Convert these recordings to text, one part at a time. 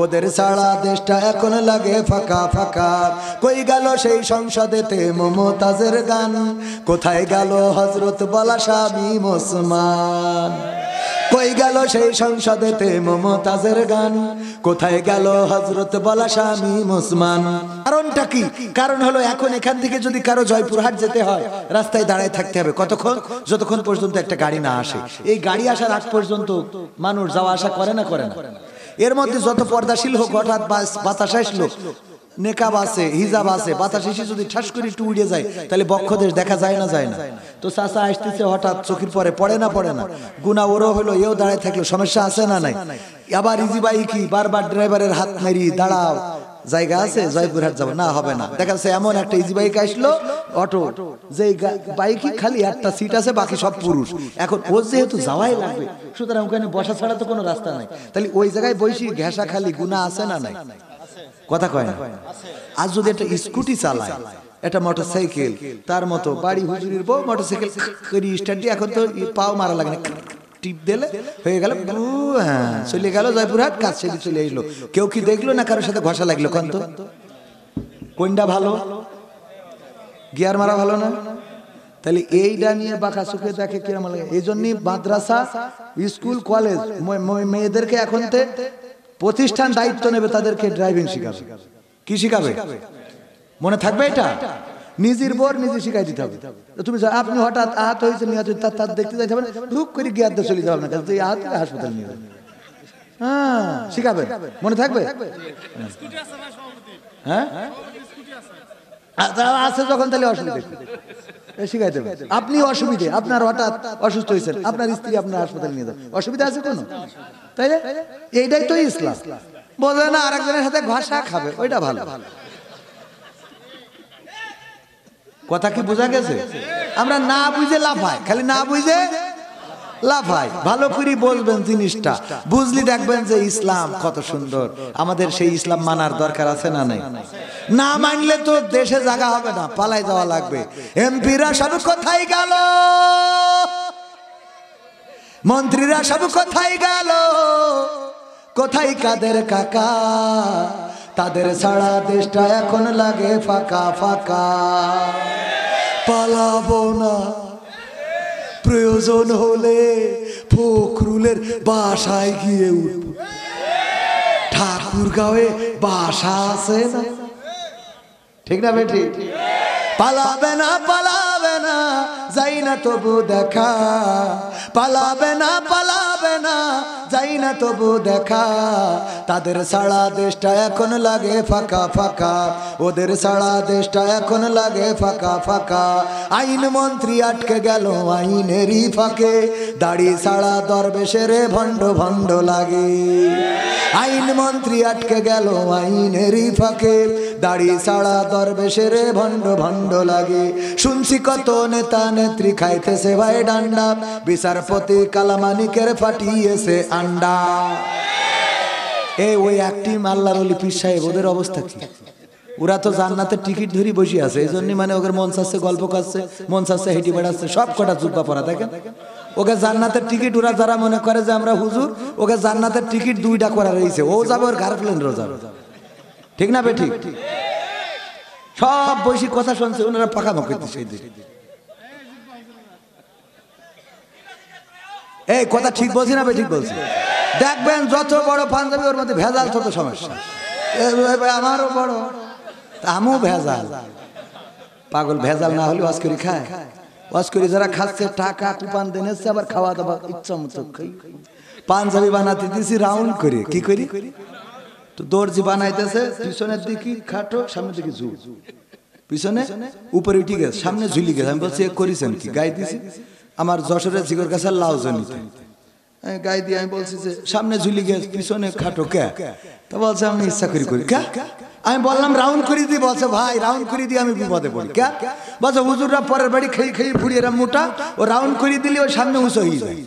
ওদের সারা দেশটা এখন লাগে ফাঁকা ফাঁকা। কই গেল সেই সংসদেতে মমতাজের গান, কোথায় গেল হযরত বলা শামীম ওসমান? কই গেল সেই সংসদেতে মমতাজের গান, কোথায় গেল হযরত বলা শামীম ওসমান? কারণটা কি? কারণ হলো এখন এখান থেকে যদি কারো জয়পুরহাট যেতে হয় রাস্তায় দাঁড়ায় থাকতে হবে কতক্ষণ? যতক্ষণ পর্যন্ত একটা গাড়ি না আসে। এই গাড়ি আসার আগ পর্যন্ত মানুষ যাওয়া আসা করে না করে না? এর মধ্যে যত পর্দাশীল হোক, হঠাৎ বাতাস আসলো, নেকাব আছে, হিজাব আছে, বাতাস এসে যদি ঠাস করে একটু উড়ে যায় তাহলে বক্ষদেশ দেখা যায় না যায় না? তো চাচা আসতেছে হঠাৎ চোখের পরে পড়ে না পড়ে না? গুনাহ ওরও হলো, এও দাঁড়ায় থাকলো, সমস্যা আছে না নাই? আবার ইজি বাইকি বারবার ড্রাইভারের হাত মারি দাঁড়াও, জায়গা আছে জয়পুরহাট যাবো না, হবে না। দেখা যাচ্ছে এমন একটা ইজি বাইক আসলো, অটো, যে বাইকই খালি একটা সিট আছে, বাকি সব পুরুষ। এখন ও যেহেতু যাওয়াই লাগবে, সুতরাং ওখানে বসা ছাড়া তো কোনো রাস্তা নাই, তাহলে ওই জায়গায় বসি ঘেঁষা খালি গুনাহ আছে না নাই? কথা কয় না? আর যদি একটা স্কুটি চালায়, একটা মোটরসাইকেল, তার মতো বাড়ি হুজুরির বউ মোটরসাইকেল করি স্টার্ট দিয়ে, এখন তো পাও মারা লাগে না, টিপ দিলে হয়ে গেল, চলে গেল জয়পুরহাট, কাজ ছেড়ে চলে আসলো। কেউ কি দেখলো না কারোর সাথে ঘষা লাগলো? কোন তো কোনটা ভালো? গিয়ার মারা ভালো না? তাহলে এইটা নিয়ে বাঁকা চোখে দেখে কিরম লাগে। এই জন্যই মাদ্রাসা, স্কুল, কলেজ মেয়েদেরকে এখন প্রতিষ্ঠান দায়িত্ব নেবে, তাদেরকে ড্রাইভিং শিখাবে। কি শিখাবে মনে থাকবে? এটা নিজের বোর নিজে শিখাই দিতে হবে। তুমি আপনি হঠাৎ আহত হয়েছে, তার দেখতে যাইতে হবে, ঢুক করে গিয়ার দিয়ে চলে যাবে না, তুই আহত হাসপাতাল নিয়ে যাবে। হ্যাঁ, শিখাবে, মনে থাকবে। হ্যাঁ আছে যখন, তাহলে অসুবিধা শিখাই দেবে। আপনি অসুবিধে, আপনার হঠাৎ অসুস্থ হয়েছেন, আপনার স্ত্রী আপনার হাসপাতালে নিয়ে যাবে, অসুবিধা আছে কোনো? তাইলে এইটাই তো ইসলাম। বোঝে না আরেকজনের সাথে ঘষা খাবে, ওইটা ভালো। কথা কি বোঝা গেছে? আমরা না বুঝে লাফাই, খালি না বুঝে লাফাই। ভালো করে বলবেন জিনিসটা, বুঝলি দেখবেন যে ইসলাম কত সুন্দর। আমাদের সেই ইসলাম মানার দরকার আছে না নাই? না মানলে তো দেশে জায়গা হবে না, পালাই যাওয়া লাগবে। এমপিরা সব কোথায় গেল? মন্ত্রীরা সব কোথায় গেল? কোথায় কাদের কাকা? তাদের ছাড়া দেশটা এখন লাগে ফাঁকা ফাঁকা। পালাবো না, প্রয়োজন হলে ফখরুলের বাসায় গিয়ে উঠবো। ঠাকুরগাঁওয়ে বাসা আছে না? ঠিক না বেটি? পালাবে না, পালাবে না, যাই না তবু দেখা। পালাবে না, পালাবে না, যাই না তবু দেখা। তাদের সারা দেশটা এখন লাগে ফাঁকা ফাঁকা। ওদের সারা দেশটা এখন লাগে ফাঁকা ফাঁকা। আইন মন্ত্রী আটকে গেল আইনেরই ফাঁকে। দাড়ি সারা দরবেশের ভণ্ড ভণ্ড লাগে। আইন মন্ত্রী আটকে গেল আইনেরই ফাঁকে। দাড়ি সারা দরবেশের ভণ্ড ভণ্ড লাগে। শুনছি কত নেতা নেত্রী খাইতেছে ভাই ডান্ডা। বিচারপতি কালামানিকের ফাটিয়েছে আন্ডা। ওই একটি আল্লাহর ওলি পীর সাহেব, ওদের অবস্থা কি? ওরা তো জান্নাতের টিকিট ধরি বসে আছে, এই জন্য মানে ওদের মন চাচ্ছে গল্প করছে, মন চাচ্ছে হেঁটে বেড়াচ্ছে, সব কটা জুব্বা পরা। দেখেন ওকে জান্নাতের টিকিট, ওরা যারা মনে করে যে আমরা হুজুর, ওকে জান্নাতের টিকিট দুইটা করা রয়েছে। ও যাবে, ওর গার্লফ্রেন্ডও যাবে। ঠিক না বেঠিক? সব বৈশি কথা শুনছে, ওনারা পাকামো করতেছে। এই কথা ঠিক বলছি না বেঠিক বলছি? দেখবেন যত বড় পাঞ্জাবি, ওর মধ্যে ভেজাল, তত সমস্যা। আমারও বড়, আমিও ভেজাল। পাগল ভেজাল না হলে ওয়াজ করি খায়। ওয়াজ করি যারা খাচ্ছে, টাকা কুপান দেনেছে, আবার খাওয়া দাওয়া ইচ্ছা মতো খাই। পাঞ্জাবি বানাতে দিছি রাউন্ড করে, কি করি তো দর্জি বানাইতেছে, পিছনের দিকে খাটো, সামনের দিকে ঝুল, পিছনে উপরে উঠে গেছে, সামনে ঝুলি গেছে। আমি বলছি করেছেন কি? গাই দিছি আমার যশোরের জিগর কাছে লাউ জনিতে গাই দিয়ে। আমি বলছি যে সামনে ঝুলি গেছে, পিছনে খাটো কে? তো বলছে আমি ইচ্ছা করি করি। কে? আমি বললাম রাউন্ড করে দিই। বলছে ভাই রাউন্ড করে দিয়ে আমি বিপদে পড়ি। কে? বলছে হুজুররা পরের বাড়ি খেয়ে খেয়ে ভুড়ি এরা মোটা, ও রাউন্ড করে দিলে ওই সামনে উঁচু হয়ে যায়।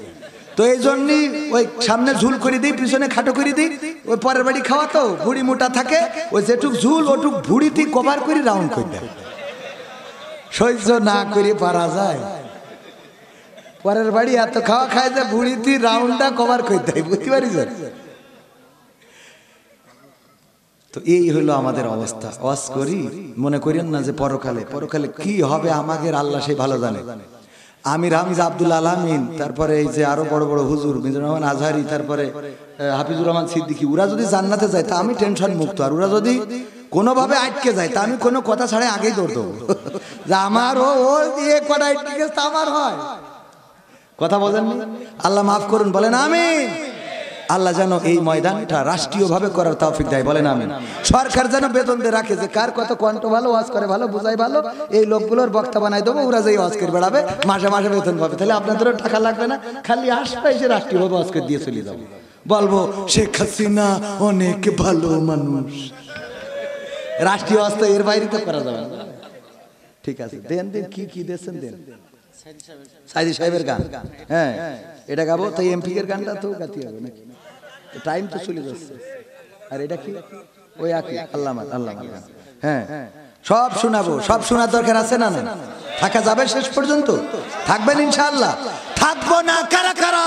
তো এই জন্যই ওই সামনে ঝুল করে দিই, পিছনে খাটো করে দিই। ওই পরের বাড়ি খাওয়া তো ভুড়ি মোটা থাকে, ওই যেটুক ঝুল ওটুক ভুড়িতে কভার করে রাউন্ড করে দেয়। সহ্য না করে পারা যায়? পরের বাড়ি এত খাওয়া খায় যে ভুড়িতে রাউন্ডটা কভার করে দেয়। বুঝতে পারিস? তো এই হলো আমাদের অবস্থা। ওয়াজ করি, মনে করেন না যে পরকালে পরকালে কি হবে আমাদের আল্লাহ সেই ভালো জানে। আমির হামজা আব্দুল আলামিন, তারপরে এই যে আরো বড় বড় হুজুর মিজানুর রহমান আজহারি, তারপরে হাফিজুর রহমান সিদ্দিকী, ওরা যদি জান্নাতে যায় তা আমি টেনশন মুক্ত। আর ওরা যদি কোনোভাবে আটকে যায় তা আমি কোনো কথা ছাড়াই আগেই দৌড় দেবো যে আমার ও দিয়ে কটা আটকে গেছে তা আমার হয়। কথা বলেননি? আল্লাহ মাফ করুন, বলেন আমিন। আল্লাহ যেন এই ময়দানটা রাষ্ট্রীয়ভাবে করার তৌফিক দেয়, বলেন আমিন। সরকার যেন বেতন দিয়ে রাখে যে কার কত কণ্ঠ ভালো, ওয়াজ করে ভালো, বুঝাই ভালো, এই লোকগুলোর বক্তা বানাই দেবো, ওরা যেই ওয়াজ করে বেড়াবে মাসে মাসে বেতন পাবে। তাহলে আপনাদেরও টাকা লাগবে না, খালি আসবে এসে রাষ্ট্রীয়ভাবে ওয়াজ করে দিয়ে চলে যাবো। বলবো শেখ হাসিনা অনেক ভালো মানুষ। রাষ্ট্রীয় ওয়াজ তো এর বাইরে তো করা যাবে না। ঠিক আছে, দেন দেন, কি কি দিয়েছেন দেন। সাইদি সাহেবের গান, হ্যাঁ এটা গাবো। তো এমপি এর গানটা তো গাতে হবে নাকি? টাইম তো চলে যাচ্ছে। আর এটা কি ওই আকি আল্লাহ আল্লাহ, হ্যাঁ সব শোনাবো। সব শোনার দরকার আছে না? না থাকা যাবে শেষ পর্যন্ত? থাকবেন ইনশাআল্লাহ? থাকবো না কারা কারা?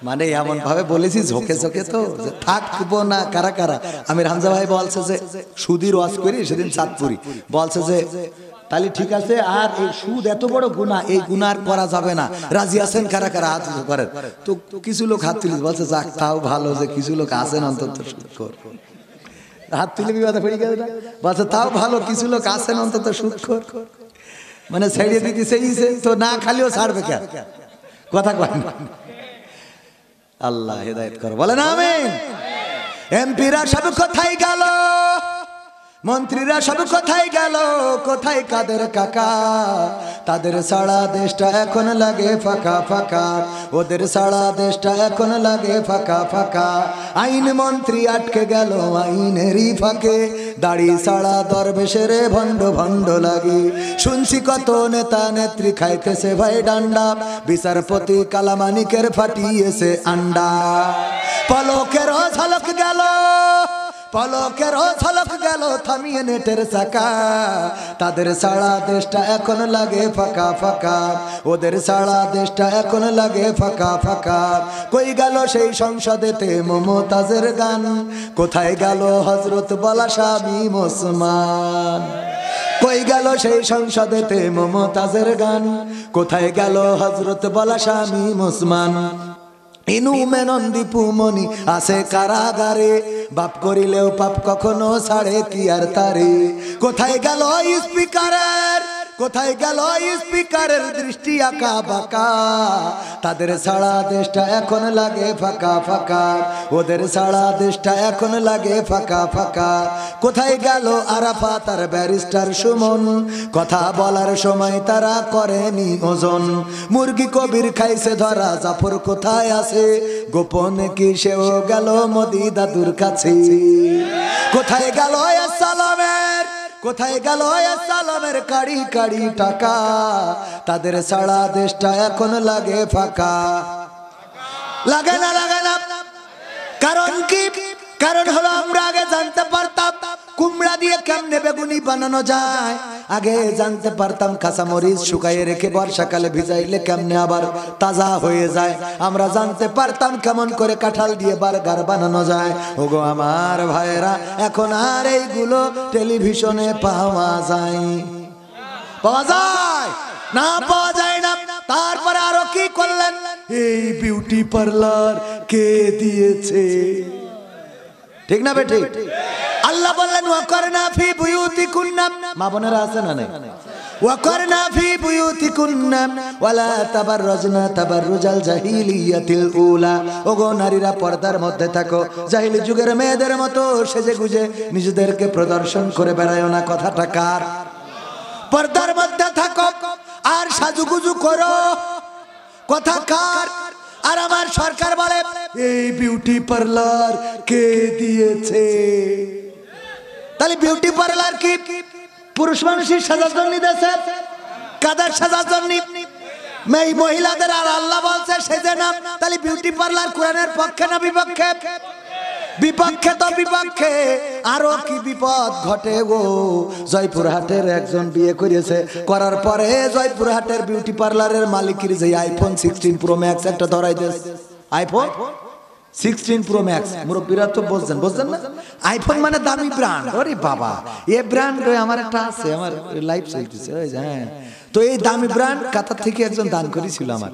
মানে এমন ভাবে বলেছি ঝোঁকে ঝোঁকে, তো থাকবো না কারা কারা। আমির হামজা ভাই বলছে যে সুদীর ওয়াজ করি সেদিন চাঁদপুরি, বলছে যে তাহলে ঠিক আছে, আর এই সুদ এত বড় গুনাহ, এই গুনাহ করা যাবে না, রাজি আছেন কারা কারা? হাত করেন। তো কিছু লোক হাত তুলে বলছে যাক তাও ভালো যে কিছু লোক আছেন অন্তত সুদখোর। হাত তুলে বিবাদে পড়ে গেছে, বলছে তাও ভালো কিছু লোক আছেন অন্তত সুদখোর। মানে ছেড়ে দিতে চাইছে তো, না খালিও ছাড়বে কেন? কথা কয় না। আল্লাহ হেদায়েত করে, বলেন আমিন। এমপিরা সব কোথায় গেল, মন্ত্রীরা সব কোথায় গেল, কোথায় কাদের কাকা? তাদের সারা দেশটা এখন লাগে ফাঁকা ফাঁকা, ওদের সারা দেশটা এখন লাগে ফাঁকা ফাঁকা। আইন মন্ত্রী আটকে গেল আইনেরই ফাঁকে, দাড়ি সারা দরবেশের ভণ্ড ভণ্ড লাগে। শুনছি কত নেতা নেত্রী খাইতেছে ভাই ডান্ডা, বিচারপতি কালামানিকের ফাটিয়েছে আন্ডা। পলকের ঝলক গেল, পলকের ঝলক গেল থামিয়ে নেটের চাকা। তাদের সারা দেশটা এখন লাগে ফাঁকা ফাঁকা, ওদের সারা দেশটা এখন লাগে ফাঁকা ফাঁকা। কই গেল সেই সংসদেতে মমতাজের গান, কোথায় গেল হযরত বলা শামীম ওসমান? কই গেল সেই সংসদেতে মমতাজের গান, কোথায় গেল হযরত বলা শামীম ওসমান? ইনু মেনন দীপু মনি আছে কারাগারে, বাপ করিলেও পাপ কখনো ছাড়ে কি আর তারে। কোথায় গেল স্পিকারের, কোথায় গেল স্পিকারের দৃষ্টি আঁকা বাঁকা? তাদের সারা দেশটা এখন লাগে ফাঁকা ফাঁকা, ওদের সারা দেশটা এখন লাগে ফাঁকা ফাঁকা। কোথায় গেল আরাফাত আর ব্যারিস্টার সুমন, কথা বলার সময় তারা করেনি ওজন। মুরগি কবির খাইছে ধরা, জাফর কোথায় আছে? গোপনে কি সেও গেল মোদি দাদুর কাছে? কোথায় গেল সালামের, কোথায় গেল সালামের কাড়ি কাড়ি টাকা? তাদের সারা দেশটা এখন লাগে ফাঁকা। লাগে না? লাগে না? কারণ কি? কারণ হলো আমরা আগে জানতে পারতাম কুমড়া দিয়ে কেমনে বেগুনি বানানো যায়, আগে জানতে পারতাম কাঁচামরিচ শুকাইয়ে রেখে বর্ষাকালে ভিজাইলে কেমনে আবার তাজা হয়ে যায়, আমরা জানতে পারতাম কেমন করে কাঁঠাল দিয়ে বার্গার বানানো যায়। ওগো আমার ভাইরা, এখন আর এইগুলো টেলিভিশনে পাওয়া যায়? পাওয়া যায় না? পাওয়া যায় না। তারপরে আরো কি করলেন? এই বিউটি পার্লার কে দিয়েছে? ঠিক না বেঠিক? আল্লাহ বললেন ওয়াকরনা ফি বুয়ুতিকুন্না, মা বোনেরা আছে না? নাই? ওয়াকরনা ফি বুয়ুতিকুন্না ওয়ালা তাবাররাজনা তাবাররুজাল জাহিলিয়াতিল উলা। ওগো নারীরা পর্দার মধ্যে থাকো, জাহিলি যুগের মেয়েদের মতো সেজে গুজে নিজেদেরকে প্রদর্শন করে বেড়ায়ো না। কথাটা কার? পর্দার মধ্যে থাকো আর সাজুগুজু করো। কথা কার? আর আমার সরকার বলে এই বিউটি পার্লার কে দিয়েছে? তাহলে বিউটি পার্লার কি পুরুষ মানুষের সাজার জন্য দিয়েছে? কাদের সাজার জন্য? মেয়ে মহিলাদের। আর আল্লাহ বলছে সেজে না। তাহলে বিউটি পার্লার কোরআনের পক্ষে না বিপক্ষে? বিপক্ষে তো বিপক্ষে। আরো কি বিপদ ঘটে গো। জয়পুরহাটের একজন বিয়ে করেছে, করার পরে জয়পুরহাটের বিউটি পার্লারের মালিকের যে আইফোন 16 প্রো ম্যাক্স একটা ধরাই দিয়েছে। আইফোন 16 Pro Max মুরব্বীরা তো বুঝছেন না, আইফোন মানে দামি ব্র্যান্ড। ওরে বাবা, এই ব্র্যান্ড আমার একটা আছে, আমার লাইফ চলতেছে ওই যে। হ্যাঁ, তো এই দামি ব্র্যান্ড কাতার থেকে একজন দান করেছিল আমার,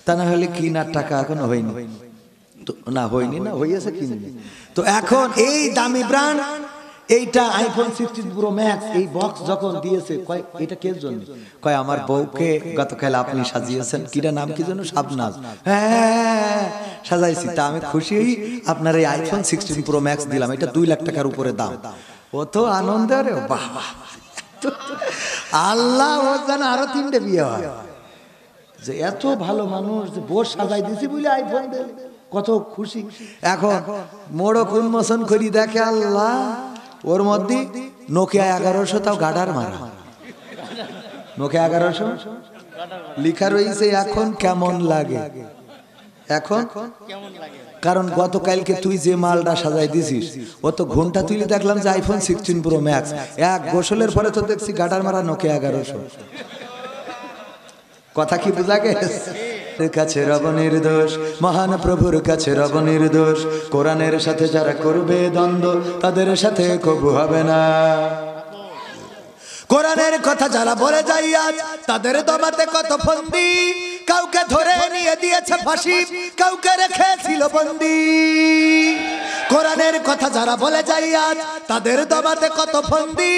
তা না হলে কিনার টাকা এখনো হয়নি, তো না হয়নি না হইয়াছে কিনি। তো এখন এই দামি ব্র্যান্ড এইটা আইফোন 16 Pro Max এই বক্স যখন দিয়েছে, কয় এটা কে জন্য? কয় আমার বউকে গতকাল আপনি সাজিয়েছেন, কিরা নাম কি জন্য? শাবনাজ। হ্যাঁ সাজাইছি, তা আমি খুশি হই, আপনার এই আইফোন 16 Pro Max দিলাম, এটা 2 লাখ টাকার উপরে দাম। ও তো আনন্দ রে, বাহ বাহ, আল্লাহ ও জানে আরো 3টে বিয়ে হয়, যে এত ভালো মানুষ যে বউ সাজাই দিছি বলে আইফোন দেয়, কত খুশি। এখন মোড়ক উন্মোচন করি, দেখে আল্লাহ ওর মধ্যে নোকিয়া 1100, তাও গাডার মারা নোকিয়া 1100 লিখা রয়েছে। এখন কেমন লাগে? এখন কারণ গতকালকে তুই যে মালটা সাজাই দিছিস, ও তো ঘন্টা তুলে দেখলাম যে আইফোন 16 Pro Max, এক গোসলের পরে তো দেখছি গাডার মারা নোকিয়া 1100। কথা কি বোঝা গেছে? কাছে রব নির্দোষ, মহান প্রভুর কাছে রব নির্দোষ, কোরআনের সাথে যারা করবে দ্বন্দ্ব তাদের সাথে কবু হবে না। কোরআনের কথা যারা বলে যায় আজ, তাদের দমাতে কত ফন্দি, কাউকে ধরে নিয়ে দিয়েছে ফাঁসি, কাউকে রেখেছিল বন্দি। কোরআনের কথা যারা বলে যায় আজ, তাদের দমাতে কত ফন্দি,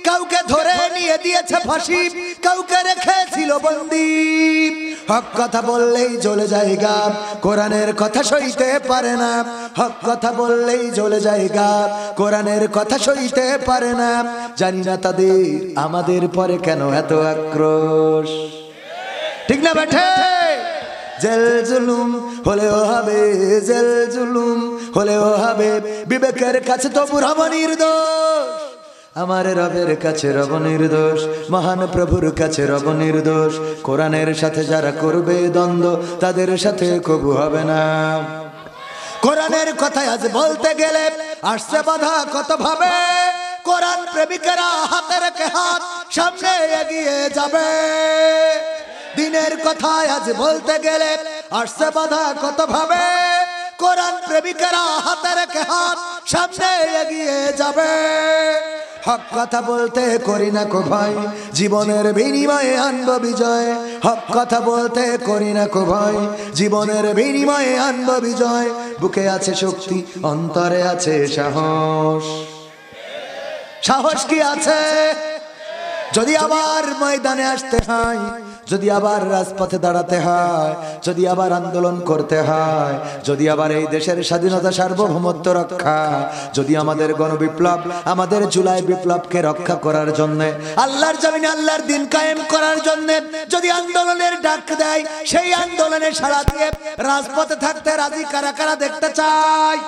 কাউকে ধরে নিয়ে দিয়েছে ফাঁসি, কাউকে রেখেছিল বন্দি। হক কথা বললেই জ্বলে যায় গাব, কোরআনের কথা সইতে পারে না। হক কথা বললেই জ্বলে যায় গাব, কোরআনের কথা সইতে পারে না। জানি না তাদের আমাদের পরে কেন এত আক্রোশ, ঠিক না বেঠে? জেল জুলুম হলেও হবে, জেল জুলুম হলেও হবে, বিবেকের কাছে তবু রব নির্দোষ। আমার রবের কাছে রব নির্দোষ, মহান প্রভুর কাছে রব নির্দোষ, কোরআনের সাথে যারা করবে দ্বন্দ্ব তাদের সাথে কবু হবে না। কোরআনের কথা আজ বলতে গেলে আসছে বাধা কত ভাবে, কোরআন প্রেমিকেরা হাতে রেখে হাত সামনে এগিয়ে যাবে। দিনের কথা আজ বলতে গেলে আসছে বাধা কত ভাবে, কোরআন প্রেমিকেরা হাতে রেখে হাত সামনে এগিয়ে যাবে। হক কথা বলতে করি না কো ভাই, জীবনের বিনিময়ে আনব বিজয়। হক কথা বলতে করি না কো ভাই, জীবনের বিনিময়ে আনব বিজয়। বুকে আছে শক্তি, অন্তরে আছে সাহস। সাহস কি আছে? যদি আবার ময়দানে আসতে হয়, যদি আবার রাজপথে দাঁড়াতে হয়, যদি আবার আন্দোলন করতে হয়, যদি আবার এই দেশের স্বাধীনতা সার্বভৌমত্ব রক্ষা, যদি আমাদের গণবিপ্লব, আমাদের জুলাই বিপ্লবকে রক্ষা করার জন্য, আল্লাহর জমিনে আল্লাহর দিন কায়েম করার জন্য যদি আন্দোলনের ডাক দেয়, সেই আন্দোলনে সাড়া দিয়ে রাজপথে থাকতে রাজি কারা কারা দেখতে চাই?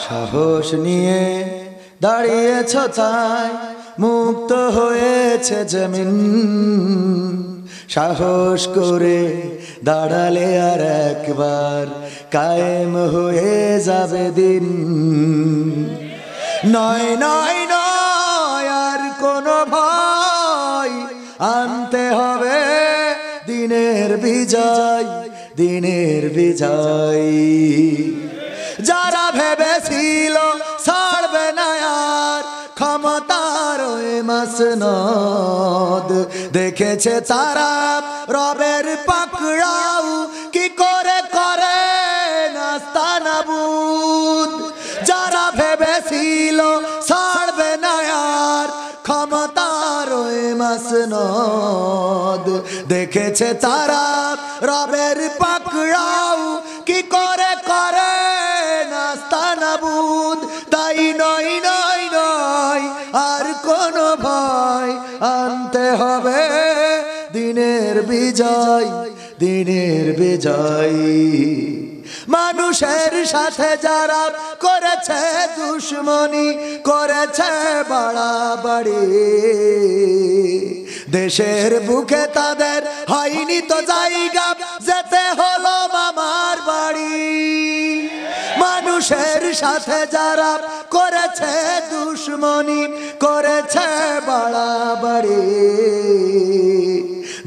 সাহস নিয়ে দাঁড়িয়েছ তাই মুক্ত হয়েছে জমিন, সাহস করে দাঁড়ালে আর একবার কায়েম হয়ে যাবে দিন। নয় নয় নয় আর কোনো ভয়, আনতে হবে দিনের বিজয়, দিনের বিজয়। যারা ভেবেছিল ছাড়বে না আর ক্ষমতার মাসনদ, দেখেছে তারা রবের পাকড়াও কি করে করে নাস্তানাবুদ। যারা ভেবেছিল ছাড়বে না আর ক্ষমতার মাসনদ, দেখেছে তারা রবের পাকড়াও কি করে করে নাস্তানাবুদ। তাই নয় নয় নয় আর কোনো ভয়, আনতে হবে দিনের বিজয়, দিনের বিজয়। মানুষের সাথে যারা করেছে দুশ্মনী, করেছে বাড়াবাড়ি, দেশের বুকে তাদের হয়নি তো জায়গা, যেতে হলো মামার বাড়ি। মানুষের সাথে যারা করেছে দুশ্মনী, করেছে বাড়াবাড়ি,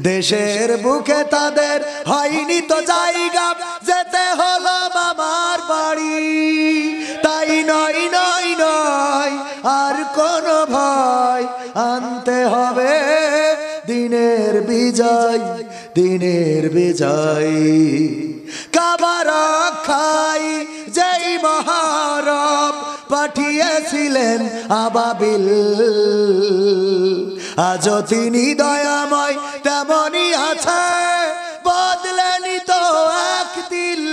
দেশের বুকে তাদের হয়নি তো জায়গা, যেতে হলো মামার বাড়ি। তাই নয় নয় নয় আর কোনো ভয়, আনতে হবে দিনের বিজয়, দিনের বিজয়। কাবা রক্ষায় যেই মহারব পাঠিয়েছিলেন আবাবিল, আজও তিনি দয়াময় তেমনই আছে, বদলেনি তো এক দিল।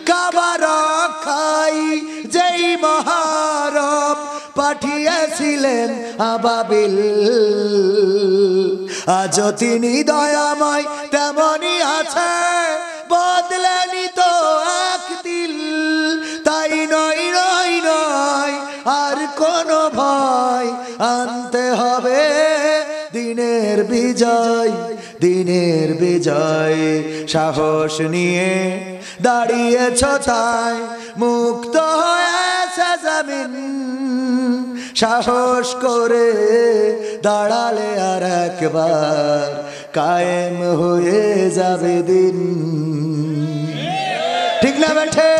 কাবা রক্ষায় যেই মহারব পাঠিয়েছিলেন আবাবিল, আজও তিনি দয়াময় তেমনই আছে, বদলেনি তো এক দিল। তাই নয় নয় নয় আর কোনো ভয়, আনতে হবে দিনের বিজয়, দিনের বিজয়। সাহস নিয়ে দাঁড়িয়েছ তাই মুক্ত হয়েছে জমিন, সাহস করে দাঁড়ালে আর একবার কায়েম হয়ে যাবে দিন। ঠিক না বেঠে?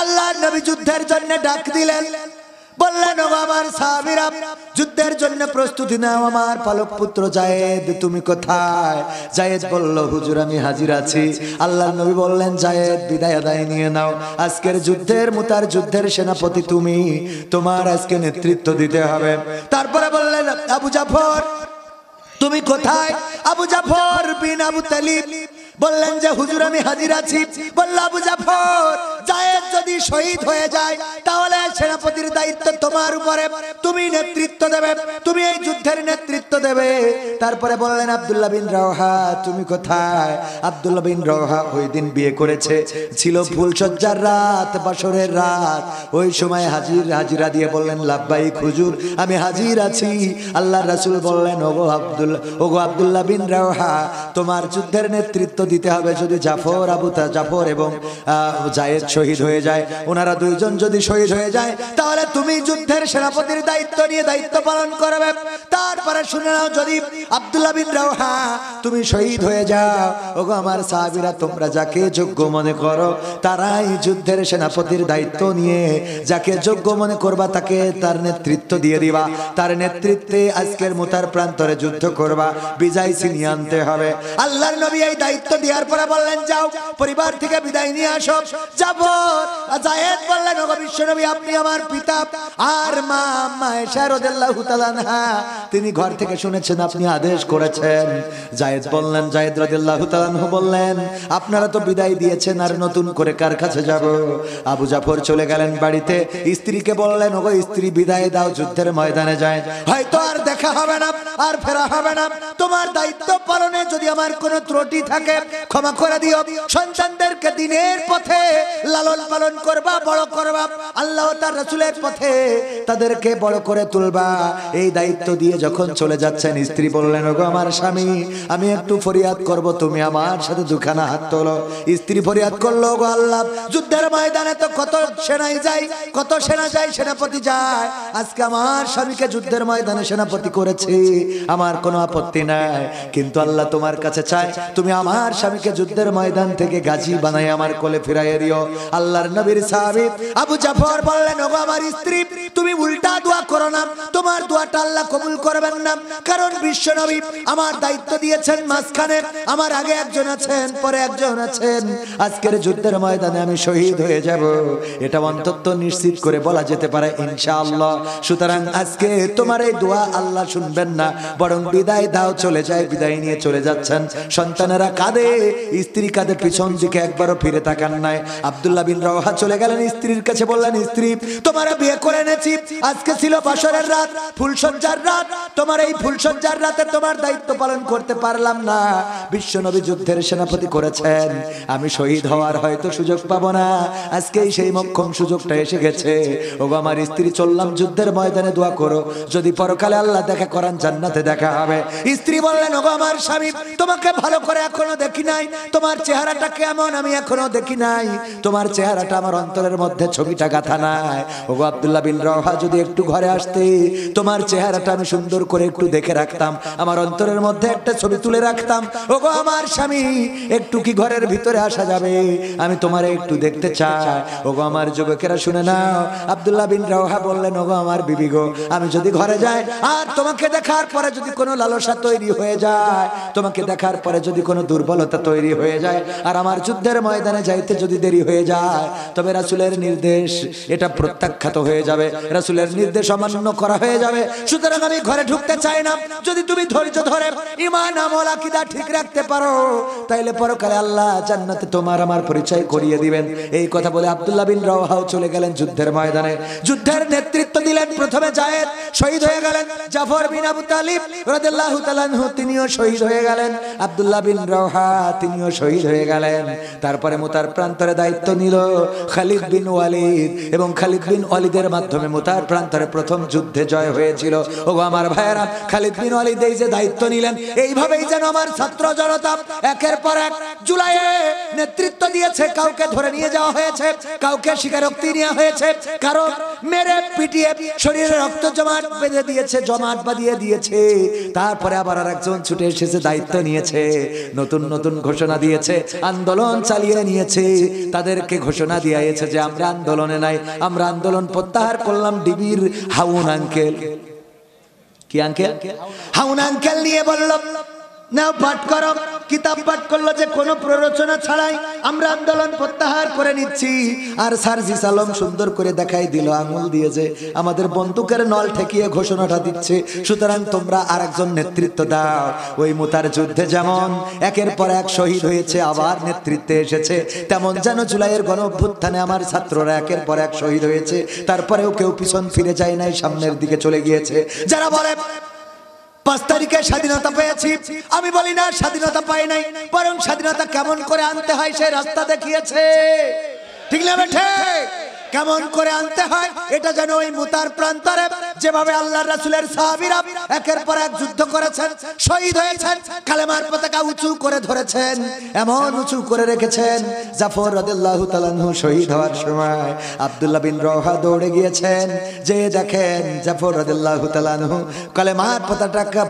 আল্লাহ নবী যুদ্ধের জন্য ডাক দিলেন, বললেন ও আমার সাহাবীরা যুদ্ধের জন্য প্রস্তুতি নাও। আমার পালক পুত্র জায়েদ তুমি কোথায়? জায়েদ বলল হুজুর আমি হাজির আছি। আল্লাহর নবী বললেন জায়েদ বিদায় আদায় নিয়ে নাও, আজকের যুদ্ধের মুতার যুদ্ধের সেনাপতি তুমি, তোমার আজকে নেতৃত্ব দিতে হবে। তারপরে বললেন আবু জাফর তুমি কোথায়? আবু জাফর বিন আবু তালিব বললেন যে হুজুর আমি হাজির আছি। বলল আবু জাফর জায়েদ যদি শহীদ হয়ে যায় তাহলে সেনাপতির দায়িত্ব তোমার উপরে, তুমি নেতৃত্ব দেবে, তুমি এই যুদ্ধের নেতৃত্ব দেবে। তারপরে বললেন আব্দুল্লাহ বিন রাওহা তুমি কোথায়? আব্দুল্লাহ বিন রাওহা ওই দিন বিয়ে করেছে, ছিল ফুলসজ্জার রাত, বাসরের রাত। ওই সময় হাজিরা দিয়ে বললেন লাব্বাইক হুজুর আমি হাজির আছি। আল্লাহর রাসূল বললেন ওগো আব্দুল্লাহ বিন রাওহা তোমার যুদ্ধের নেতৃত্ব দিতে হবে। যদি জাফর এবং জায়েদ শহীদ হয়ে যায়, ওনারা দুইজন যদি শহীদ হয়ে যায় তাহলে তুমি যুদ্ধের সেনাপতির দায়িত্ব নিয়ে দায়িত্ব পালন করবে। তারপরে শুনে নাও যদি আব্দুল্লাহ বিন রাওহা তুমি শহীদ হয়ে যাও, ওগো আমার সাহাবীরা তোমরা যাকে যোগ্য মনে করো তারাই যুদ্ধের সেনাপতির দায়িত্ব নিয়ে যাকে যোগ্য মনে করবা তাকে তার নেতৃত্ব দিয়ে দিবা, তার নেতৃত্বে আজকের মুতার প্রান্তরে যুদ্ধ করবা, বিজয় ছিনিয়ে আনতে হবে। আল্লাহর নবী এই দায়িত্ব দেওয়ার পরে বললেন যাও পরিবার থেকে বিদায় নিয়ে আসো। জায়েদ বললেন ওগো বিশ্বনবী আপনি আমার পিতা আর মা আয়েশা রাদিয়াল্লাহু তাআলা আনহা তিনি ঘর থেকে শুনেছেন আপনি আদেশ করেছেন। জায়েদ রাদিয়াল্লাহু তাআলা আনহু বললেন আপনারা তো বিদায় দিয়েছেন, আর নতুন করে কার কাছে যাব? আবু জাফর চলে গেলেন বাড়িতে, স্ত্রীকে বললেন ওগো স্ত্রী বিদায় দাও, যুদ্ধের ময়দানে যায়, হয়তো আর দেখা হবে না, আর ফেরা হবে না। তোমার দায়িত্ব পালনে যদি আমার কোনো ত্রুটি থাকে ক্ষমা করে দিও। সন্তানদেরকে দিনের পথে লালন পালন করবা, বড় করবা, আল্লাহ ও তার রাসূলের পথে তাদেরকে বড় করে তুলবা। এই দায়িত্ব দিয়ে যখন চলে যাচ্ছেন স্ত্রী বললেন ওগো আমার স্বামী আমি একটু ফরিয়াদ করব, তুমি আমার সাথে দুখানা হাত তোলো। স্ত্রী ফরিয়াদ করলো ওগো আল্লাহ যুদ্ধের ময়দানে তো কত সেনাই যায়, কত সেনা যায়, সেনাপতি যায়, আজকে আমার স্বামীকে যুদ্ধের ময়দানে সেনাপতি করেছে, আমার কোনো আপত্তি নাই, কিন্তু আল্লাহ তোমার কাছে চাই তুমি আমার স্বামীকে যুদ্ধের ময়দান থেকে গাজী বানাই আমার কোলে ফিরাইয়ে দিও। আল্লাহর নবীর সাহাবী আবু জাফর বললেন ওগো আমার স্ত্রী তুমি উল্টা দোয়া করো না, তোমার দোয়াটা আল্লাহ কবুল করবেন না, কারণ বিশ্ব নবী আমার দায়িত্ব দিয়েছেন মাঝখানে, আমার আগে একজন আছেন পরে একজন আছেন, আজকের যুদ্ধের ময়দানে আমি শহীদ হয়ে যাব, এটা অন্তত নিশ্চিত করে বলা যেতে পারে ইনশাআল্লাহ। সুতরাং আজকে তোমার এই দোয়া আল্লাহ শুনবেন না, বরং বিদায় দাও। চলে যায়, বিদায় নিয়ে চলে যাচ্ছেন। সন্তানেরা কাঁদে, স্ত্রী কাঁদে, পিছন দিকে একবারও ফিরে তাকান নাই। আব্দুল্লাহ বিন রাওহা চলে গেলেন স্ত্রীর কাছে, বললেন স্ত্রী তোমার বিয়ে করে এনেছি, আজকে ছিল বাসরের রাত, ফুলসজ্জার রাত। তোমার এই ফুলসজ্জার রাতে তোমার দায়িত্ব পালন করতে পারলাম না। বিশ্বনবী যুদ্ধের সেনাপতি করেছেন, আমি শহীদ হওয়ার হয়তো সুযোগ পাবো না। আজকেই সেই মোক্ষম সুযোগটা এসে গেছে। ওগো আমার স্ত্রী, চললাম যুদ্ধের ময়দানে, দোয়া করো যদি পরকালে আল্লাহ দেখা করান, জান্নাতে দেখা হবে। স্ত্রী বললেন, ওগো আমার স্বামী, তোমাকে ভালো করে এখনো দেখি নাই, তোমার চেহারাটা কেমন আমি এখনো দেখি নাই, তোমার চেহারাটা আমার অন্তরের মধ্যে ছবিটা গাঁথা নাই। ওগো আব্দুল্লাহ বিন রওহা, যদি একটু ঘরে আসতে, তোমার চেহারাটা আমি সুন্দর করে একটু দেখে রাখতাম, আমার অন্তরের মধ্যে একটা ছবি তুলে রাখতাম। ওগো আমার স্বামী, একটু কি ঘরের ভিতরে আসা যাবে? আমি তোমারে একটু দেখতে চাই। ওগো আমার যুবকেরা শুনে নাও, আব্দুল্লাহ বিন রওহা বললেন, ওগো আমার বিবি গো, আমি যদি ঘরে যাই আর তোমাকে দেখার পরে যদি কোনো লালসা তৈরি হয়ে যায়, তোমাকে দেখার পরে যদি কোনো দুর্বলতা তৈরি হয়ে যায়, আর আমার যুদ্ধের ময়দানে যাইতে যদি দেরি হয়ে যায়, তবে রাসূলের নির্দেশ এটা প্রত্যাখ্যাত হয়ে যাবে, রাসূলের নির্দেশ অমান্য করা হয়ে যাবে। সুতরাং আমি ঘরে ঢুকতে চাই না। যদি তুমি ধৈর্য ধরে ঈমান আমল আকীদা ঠিক রাখতে পারো, তাইলে পরকালে আল্লাহ জান্নাতে তোমার আমার পরিচয় করিয়ে দিবেন। এই কথা বলে আব্দুল্লাহ বিন রওহাও চলে গেলেন যুদ্ধের ময়দানে। যুদ্ধের নেতৃত্ব দিলেন প্রথমে জায়েদ, শহীদ হয়ে গেলেন। জাফর বিন আবু তালিব রাদিয়াল্লাহু তাআলা আনহু, তিনিও শহীদ হয়ে গেলেন। আব্দুল্লাহ বিন রওহা, তিনিও শহীদ হয়ে গেলেন। তারপরে মুতার প্রান্তরে দায়িত্ব নিল খালিদ বিন ওয়ালিদ, এবং খালিদ বিন ওয়ালিদের মাধ্যমে মুতার প্রান্তরে প্রথম যুদ্ধে জয় হয়েছিল। ওগো আমার ভাইয়েরা, খালিদ বিন ওয়ালিদ এই যে দায়িত্ব নিলেন, এইভাবেই যেন আমার ছাত্র জনতা একের পর এক জুলাইয়ে নেতৃত্ব দিয়েছে। কাউকে ধরে নিয়ে যাওয়া হয়েছে, কাউকে স্বীকারোক্তি নেওয়া হয়েছে, কারো মেরে পিটিয়ে শরীরে রক্ত জমাট বেঁধে দিয়েছে, জমাট বাঁধিয়ে দিয়েছে। তারপরে আবার আরেকজন ছুটে এসেছে, দায়িত্ব নিয়েছে, নতুন নতুন ঘোষণা দিয়েছে, আন্দোলন চালিয়ে নিয়েছে। তাদেরকে ঘোষণা দিয়েছে যে আমরা আন্দোলনে নাই, আমরা আন্দোলন প্রত্যাহার করলাম। ডিবির হাউন আঙ্কেল, কি আঙ্কেল? হাউন আঙ্কেল নিয়ে বলল, নাও পাঠ করো। কিতাব পাঠ করলো যে কোনো প্ররোচনা ছাড়াই আমরা আন্দোলন প্রত্যাহার করে নিচ্ছি। আর সার্জিস আলম সুন্দর করে দেখাই দিল আঙুল দিয়ে যে আমাদের বন্দুকের নল ঠেকিয়ে ঘোষণাটা দিচ্ছে। সুতরাং তোমরা আরেকজন নেতৃত্ব দাও। ওই মুতার যুদ্ধে যেমন একের পর এক শহীদ হয়েছে, আবার নেতৃত্বে এসেছে, তেমন যেন জুলাইয়ের গণ অভ্যুত্থানে আমার ছাত্ররা একের পর এক শহীদ হয়েছে। তারপরেও কেউ পিছন ফিরে যায় নাই, সামনের দিকে চলে গিয়েছে। যারা বলে 5 তারিখে স্বাধীনতা পেয়েছি, আমি বলি না স্বাধীনতা পাই নাই, বরং স্বাধীনতা কেমন করে আনতে হয় সেই রাস্তা দেখিয়েছে। ঠিক না বেঠে? কেমন করে আনতে হয় এটা যেন ওই মুতার প্রান্তরে যেভাবে আল্লাহর রাসূলের সাহাবীরা একের পর এক যুদ্ধ করেছেন, শহীদ হয়েছেন, কালেমার পতাকা উঁচু করে ধরেছেন, এমন উঁচু করে রেখেছেন। জাফর রাদিয়াল্লাহু তাআলা আনহু শহীদ হওয়ার সময় আব্দুল্লাহ বিন রওহা দৌড়ে গিয়েছেন, যে দেখেন জাফর রাদিয়াল্লাহু তাআলা আনহু কালেমার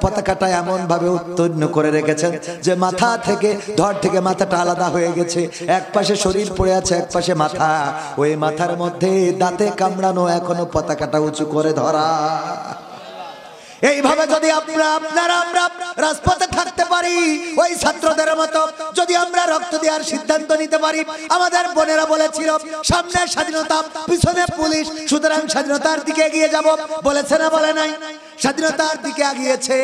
পতাকাটা এমন ভাবে উত্তোলন করে রেখেছেন যে মাথা থেকে, ধড় থেকে মাথাটা আলাদা হয়ে গেছে। এক পাশে শরীর পড়ে আছে, এক পাশে মাথা। ওই মাথার মধ্যে দাঁতে কামড়ানো, এখনো পতাকাটা উঁচু করে ধরা। এইভাবে যদি আপনারা আমরা রাজপথে থাকতে পারি, ওই ছাত্রদের মতো যদি আমরা রক্ত দেওয়ার সিদ্ধান্ত নিতে পারি। আমাদের বোনেরা বলেছিল সামনে স্বাধীনতা, পিছনে পুলিশ, সুতরাং স্বাধীনতার দিকে এগিয়ে যাব, বলেছে না বলে নাই? স্বাধীনতার দিকে এগিয়েছে,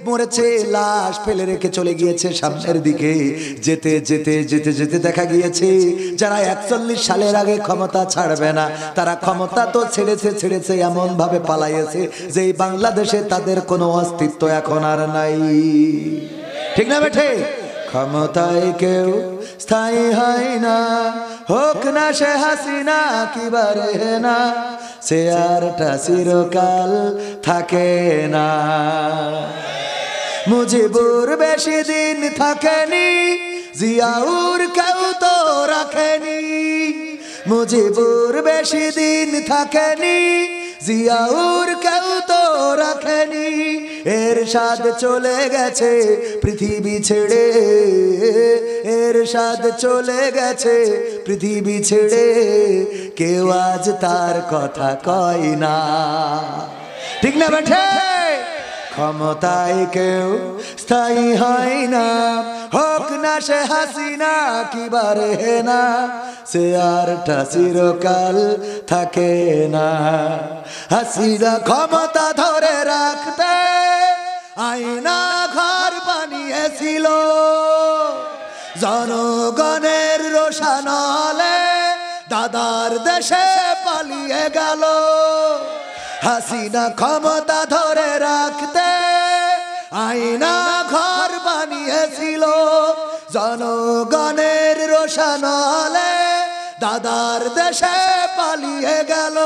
মরেছে, লাশ ফেলে রেখে চলে গিয়েছে সামনের দিকে। যেতে যেতে যেতে যেতে দেখা গিয়েছে যারা 41 সালের আগে ক্ষমতা ছাড়বে না, তারা ক্ষমতা তো ছেড়েছে এমন ভাবে পালাইছে যে বাংলাদেশে তাদের কোনো অস্তিত্ব এখন আর নাই। ঠিক না বেঠে? ক্ষমতায় কেউ স্থায়ী হয় না, হোক না সে হাসিনা কিবারে না, সে আরটা চিরকাল থাকে না। মুজিবুর বেশি দিন থাকেনি, জিয়াউর কেউ তো রাখেনি। মুজিবুর বেশি দিন থাকেনি, জিয়াউর কেউ তো রাখেনি। এরশাদ চলে গেছে পৃথিবী ছেড়ে, এরশাদ চলে গেছে পৃথিবী ছেড়ে, কেউ আজ তার কথা কয় না। ঠিক না বেঠে? ক্ষমতায় কেউ স্থায়ী হয় না, হোক না সে হাসিনা কিবারে না, সে আরটা চিরকাল থাকে না। হাসিনা ক্ষমতা ধরে রাখতে আয়না ঘর বানিয়েছিল, জনগণের রোশানলে দাদার দেশে পালিয়ে গেল। হাসিনা ক্ষমতা ধরে রাখতে আয়না ঘর বানিয়েছিল, জনগণের রোশনালে দাদার দেশে পালিয়ে গেল।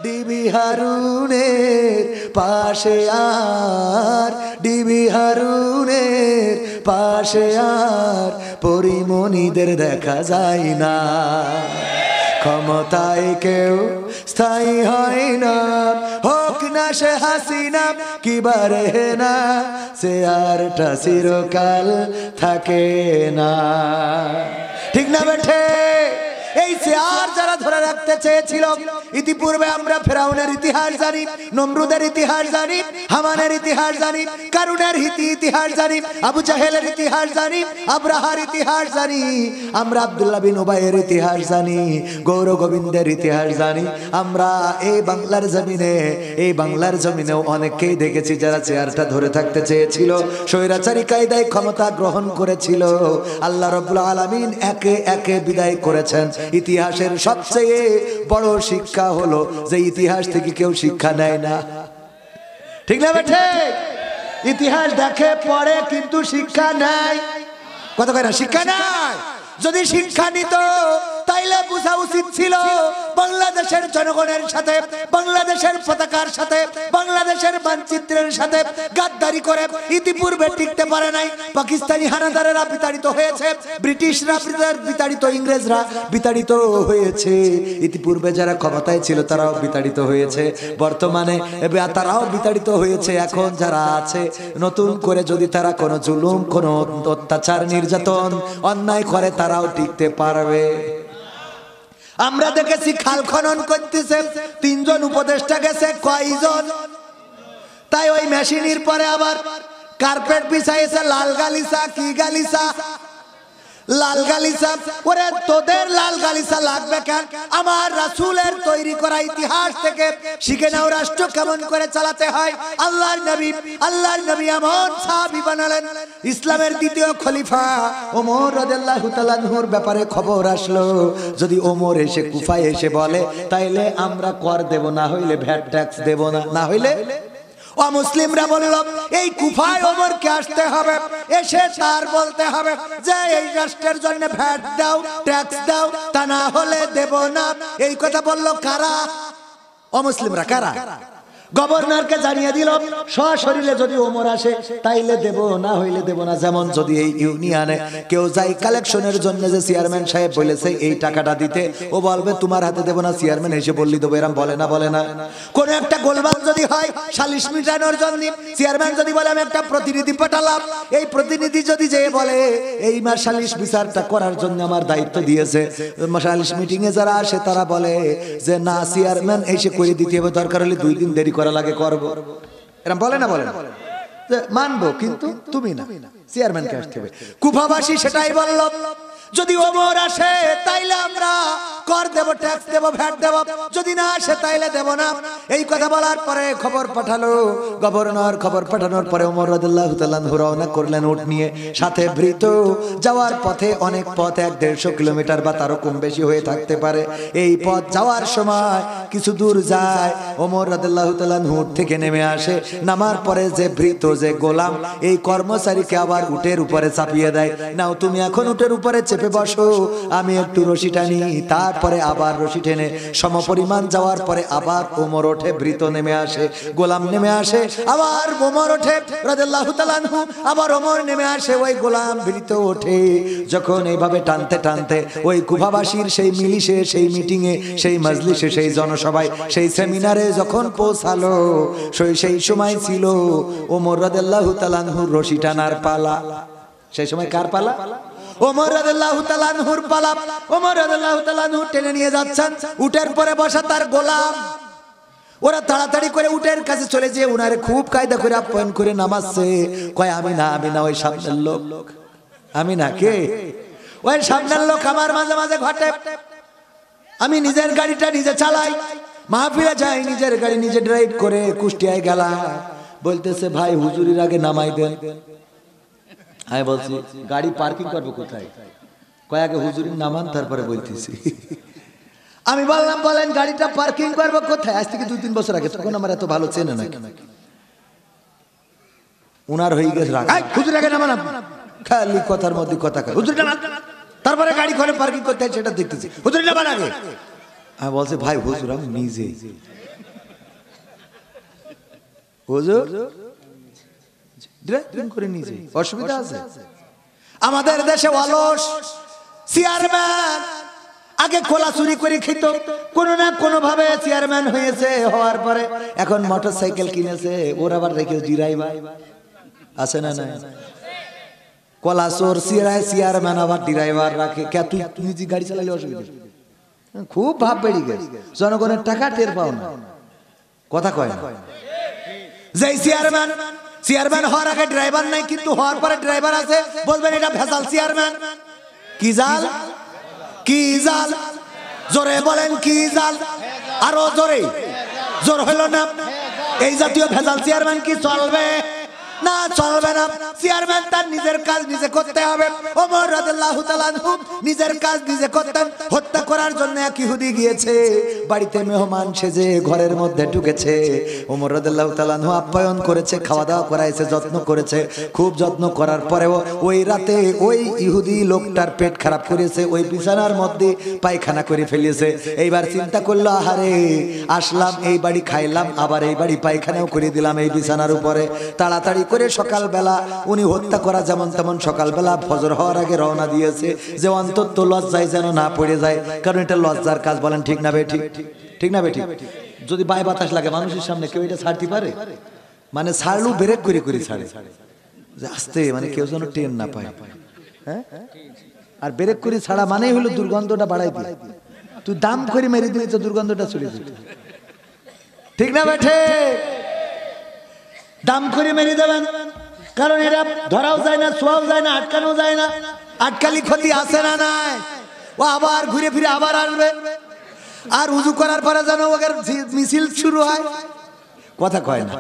ডিবি হারুনের পাশে আর, ডিবি হারুনের পাশে আর পরিমণিদের দেখা যায় না। ক্ষমতায় কেউ স্থায়ী হয় না, হোক না সে হাসিনা কিবা রেহেনা, সে আরটা চিরকাল থাকে না। ঠিক না বেঠে? এই চেয়ার যারা ধরে রাখতে চেয়েছিল, ইতিপূর্বে আমরা ফেরাউনের ইতিহাস জানি, নমরুদের ইতিহাস জানি, হামানের ইতিহাস জানি, কারুনের ইতিহাস জানি, আবু জাহেলের ইতিহাস জানি, আব্রাহার ইতিহাস জানি, আমরা আব্দুল্লাহ বিন উবাইয়ের ইতিহাস জানি, গৌর গোবিন্দের ইতিহাস জানি। আমরা এই বাংলার জমিনেও অনেককেই দেখেছি যারা চেয়ারটা ধরে থাকতে চেয়েছিল, স্বৈরাচারী কায়দায় ক্ষমতা গ্রহণ করেছিল। আল্লাহ রাব্বুল আলামিন একে একে বিদায় করেছেন। ইতিহাসের সবচেয়ে বড় শিক্ষা হলো যে ইতিহাস থেকে কেউ শিক্ষা নেয় না। ঠিক না বেঠে? ইতিহাস দেখে পড়ে কিন্তু শিক্ষা নেয়। কত কয় না শিক্ষা নেয়। যদি শিক্ষা নিত তাইলে বোঝা উচিত ছিল বাংলাদেশের জনগণের সাথে, বাংলাদেশের পতাকার সাথে, বাংলাদেশের মানচিত্রের সাথে গাদ্দারি করে ইতিপূর্বে টিকতে পারে নাই। পাকিস্তানি হানাদারেরা বিতাড়িত হয়েছে, ব্রিটিশরা বিতাড়িত, ইংরেজরা বিতাড়িত হয়েছে, ইতিপূর্বে যারা ক্ষমতায় ছিল তারাও বিতাড়িত হয়েছে, বর্তমানে তারাও বিতাড়িত হয়েছে। এখন যারা আছে নতুন করে যদি তারা কোনো জুলুম, কোনো অত্যাচার, নির্যাতন, অন্যায় করে তারাও টিকতে পারবে। আমরা দেখেছি খাল খনন করতেছে, 3 জন উপদেষ্টা গেছে, কয়জন? তাই ওই মেশিনের পরে আবার কার্পেট বিছাইছে, লাল গালিচা। কি গালিচা? লাল গালিচা। ওরে তোদের লাল গালিচা লাগবে কেন? আমার রাসূলের তৈরি করা ইতিহাস থেকে শিখে নাও রাষ্ট্র কেমন করে চালাতে হয়। আল্লাহর নবী এমন সাহাবী বানালেন। ইসলামের দ্বিতীয় খলিফা ওমর রাদিয়াল্লাহু তাআলা আনহুর ব্যাপারে খবর আসলো, যদি ওমর এসে কুফায় এসে বলে তাইলে আমরা কর দেব, না হইলে ভ্যাট ট্যাক্স দেব না, না হইলে অমুসলিমরা বলল এই কুফায় ওমরকে আসতে হবে, এসে তার বলতে হবে যে এই রাষ্ট্রের জন্য ভ্যাট দাও, ট্যাক্স দাও, তা না হলে দেব না। এই কথা বলল কারা? অমুসলিমরা। কারা? গভর্নরকে জানিয়ে দিল সশরীরে যদি ওমর আসে তাইলে দেব, না হইলে দেব না। যেমন যদি এই ইউনিয়নে কেউ যায় কালেকশনের জন্য, যে চেয়ারম্যান সাহেব বলেছে এই টাকাটা দিতে, ও বলবে তোমার হাতে দেব না, চেয়ারম্যান এসে বললি দেবো, এরকম বলে না? বলে না। কোন একটা গোলমাল যদি হয় সালিশ মিটানোর জন্য, চেয়ারম্যান যদি বলে আমি একটা প্রতিনিধি পাঠালাম, এই প্রতিনিধি যদি যেয়ে বলে এই মাস সালিশ বিচারটা করার জন্য আমার দায়িত্ব দিয়েছে, সালিশ মিটিং এ যারা আসে তারা বলে যে না, চেয়ারম্যান এসে করে দিতে হবে, দরকার হলে 2 দিন দেরি করা লাগে, করব। এরকম বলে না? বলে না। মানবো কিন্তু তুমি না, চেয়ারম্যানকে আসতে হবে। কুফাবাসী সেটাই বলল, যদি ওমর আসে তাইলে আমরা কর দেব, ট্যাক্স দেব, ভ্যাট দেব, যদি না আসে তাইলে দেব না। এই কথা বলার পরে খবর পাঠালো গভর্নর। খবর পাঠানোর পরে ওমর রাদিয়াল্লাহু তাআলা আনহু রওনা করলেন উট নিয়ে, সাথে ভৃত। যাওয়ার পথে অনেক পথ, 1-150 কিলোমিটার বা তারও কম বেশি হয়ে থাকতে পারে। এই পথ যাওয়ার সময় কিছু দূর যায়, ওমর রাদিয়াল্লাহু তাআলা আনহু উট থেকে নেমে আসে। নামার পরে যে ভৃত, যে গোলাম, এই কর্মচারীকে আবার উটের উপরে চাপিয়ে দেয়, নাও তুমি এখন উটের উপরে চেপে বসো, আমি একটু রশি টানি। তারপরে আবার রশি টেনে সমপরিমাণ যাওয়ার পরে আবার ওমর ওঠে, ভৃত নেমে আসে, গোলাম নেমে আসে, আবার ওমর ওঠে রাদিয়াল্লাহু তাআলা আনহু, আবার ওমর নেমে আসে, ওই গোলাম ভৃত ওঠে। যখন এইভাবে টানতে টানতে ওই কুফাবাসীর সেই মিলিশে, সেই মিটিং এ, সেই মজলিসে, সেই জনসভায়, সেই সেমিনারে যখন পৌঁছালো, সেই সময় ছিল ওমর রাদিয়াল্লাহু তাআলা আনহুর রশি টানার পালা। সেই সময় কার পালা? ওমর রাদিয়াল্লাহু তাআলা আনহুর পালা। ওমর রাদিয়াল্লাহু তাআলা আনহু টেনে নিয়ে যাচ্ছেন, উটের পরে বসা তার গোলাম। ওরা তাড়াতাড়ি করে উটের কাছে চলে যেয়ে উনারে খুব কায়দা করে আপ্যায়ন করে নামাচ্ছে। কয় আমি না, আমি না, ওই সামনের লোক। আমি না? কে? ওই সামনের লোক। আমার মাঝে মাঝে ঘটে, আমি নিজের গাড়িটা নিজে চালাই, মাহফিলে যাই, নিজের গাড়ি নিজে ড্রাইভ করে কুষ্টিয়ায় গেলাম। বলতেছে ভাই হুজুরির আগে নামাই দেন। আমি বলছি গাড়ি পার্কিং করবো কোথায়? কয় আগে হুজুরির নামান, তারপরে বলতেছি। আমি বললাম বলেন গাড়িটা পার্কিং করবো কোথায়? আজ থেকে 2-3 বছর আগে, তখন আমার এত ভালো চেনে না। উনার হয়ে গেছে রাগ, হুজুর আগে নামান, খালি কথার মধ্যে কথা কয়, হুজুর নামান। তারপরে গাড়ি ঘরে পার্কিং করতে হয় সেটা দেখতেছি, হুজুর নামান আগে। আমি বলছি ভাই হুজুর আমি নিজে, হুজুর ড্রাইভিং করে নিজে, অসুবিধা আছে? আমাদের দেশে অলস চেয়ারম্যান আগে খোলা চুরি করে খেত, কোনো না কোনো ভাবে চেয়ারম্যান হয়েছে, হওয়ার পরে এখন মোটরসাইকেল কিনেছে, ওর আবার রেখে ড্রাইভার আছে না? না, কলা চোর চেয়ারম্যান আবার ড্রাইভার রাখে। কে তুই নিজে গাড়ি চালালে অসুবিধা? খুব ভাব বেড়ে গেছে, জনগণের টাকা টের পাও না, কথা কয় না। যেই চেয়ারম্যান হওয়ার আগে ড্রাইভার নাই, কিন্তু হওয়ার পরে ড্রাইভার আছে, বলবেন এটা ভেজাল চেয়ারম্যান। কি জাল, কি জাল, জোরে বলেন কি জাল, আরো জোরে, জোর হলো না। এই জাতীয় ভেজাল চেয়ারম্যান কি চলবে? না, চলবে না। চেয়ারম্যান তার নিজের কাজ নিজে করতে হবে। ওমর রাদিয়াল্লাহু তাআলা আনহু নিজের কাজ নিজে করতেন। হত্যা করার জন্য এক ইহুদি গিয়েছে, বাড়িতে মেহমান সেজে ঘরের মধ্যে ঢুকেছে। ওমর রাদিয়াল্লাহু তাআলা আনহু আপ্যায়ন করেছে, খাওয়া দাওয়া করাইছে, যত্ন করেছে। খুব যত্ন করার পরেও ওই রাতে ওই ইহুদি লোকটার পেট খারাপ করেছে, ওই বিছানার মধ্যে পায়খানা করে ফেলেছে। এইবার চিন্তা করলো, আহারে আসলাম এই বাড়ি খাইলাম, আবার এই বাড়ি পায়খানাও করে দিলাম এই বিছানার উপরে। তাড়াতাড়ি করে সকালবেলা উনি হত্যা করা যেমন তেমন সকালবেলা ফজর হওয়ার আগে রওনা দিয়েছে, যে অন্তত লজ্জায় যেন না পড়ে যায়, কারণ এটা লজ্জার কাজ। বলেন ঠিক না বেঠিক? ঠিক না বেঠিক? যদি বাই বাতাস লাগে মানুষের সামনে, কেউ এটা ছাড়তে পারে? মানে ছাড়লেও ব্রেক করে করে ছাড়ে, যে আস্তে, মানে কেউ যেন টেন না পায়। হ্যাঁ, আর ব্রেক করে ছাড়া মানেই হলো দুর্গন্ধটা বাড়াই দিয়ে। তুই দাম করে মেরে দিলে তো দুর্গন্ধটা চলে যেত। ঠিক না বেঠে? দাম করে মেরে দেবেন, কারণ এটা ধরাও যায় না, ছোঁয়াও যায় না, আটকানো যায় না। আটকালি ক্ষতি আছে না নাই? ও আবার ঘুরে ফিরে আবার আসবে। আর উজু করার পরে যেন ওদের মিছিল শুরু হয়, কথা কয় না?